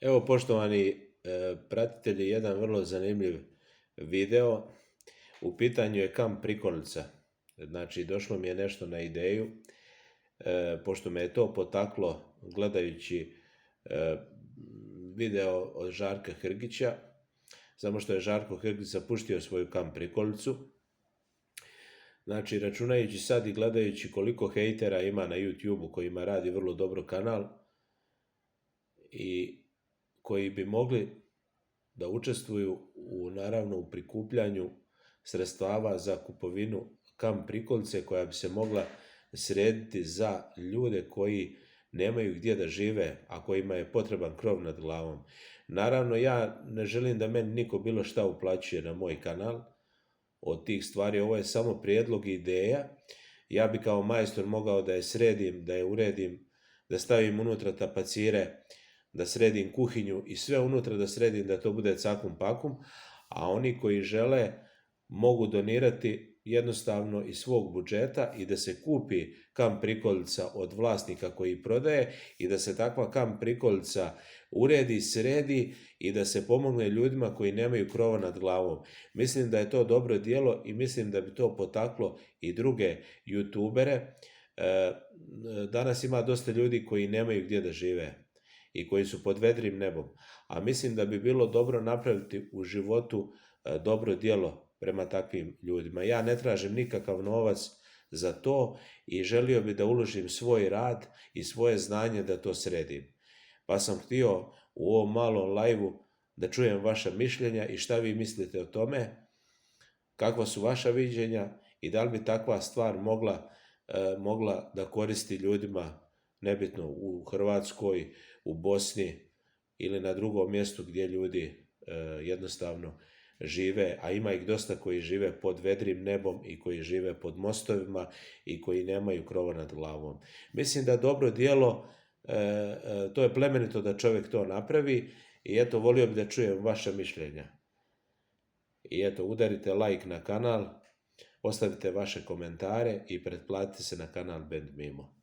Evo, poštovani pratitelji, jedan vrlo zanimljiv video. U pitanju je kamp prikolica. Znači, došlo mi je nešto na ideju, pošto me je to potaklo gledajući video od Žarka Hrgića, samo što je Žarko Hrgić zapuštio svoju kamp prikolicu. Znači, računajući sad i gledajući koliko hejtera ima na YouTube-u kojima radi vrlo dobro kanal i koji bi mogli da učestvuju naravno u prikupljanju sredstava za kupovinu kamp prikolice koja bi se mogla srediti za ljude koji nemaju gdje da žive, a kojima je potreban krov nad glavom. Naravno, ja ne želim da meni niko bilo šta uplaćuje na moj kanal od tih stvari. Ovo je samo prijedlog i ideja. Ja bi kao majstor mogao da je sredim, da je uredim, da stavim unutra tapacire, da sredim kuhinju i sve unutra da sredim da to bude cakum pakum, a oni koji žele mogu donirati jednostavno iz svog budžeta i da se kupi kamp prikolica od vlasnika koji prodaje i da se takva kamp prikolica uredi, sredi i da se pomogne ljudima koji nemaju krova nad glavom. Mislim da je to dobro djelo i mislim da bi to potaklo i druge youtubere. Danas ima dosta ljudi koji nemaju gdje da žive i koji su pod vedrim nebom. A mislim da bi bilo dobro napraviti u životu dobro djelo prema takvim ljudima. Ja ne tražim nikakav novac za to i želio bi da uložim svoj rad i svoje znanje da to sredim. Pa sam htio u ovom malom live-u da čujem vaša mišljenja i šta vi mislite o tome, kakva su vaša viđenja i da li bi takva stvar mogla da koristi ljudima, nebitno u Hrvatskoj, u Bosni ili na drugom mjestu gdje ljudi jednostavno žive, a ima ih dosta koji žive pod vedrim nebom i koji žive pod mostovima i koji nemaju krova nad glavom. Mislim da dobro djelo, to je plemenito da čovjek to napravi i eto, volio bih da čujem vaša mišljenja. I eto, udarite like na kanal, ostavite vaše komentare i pretplatite se na kanal Bend Mimo.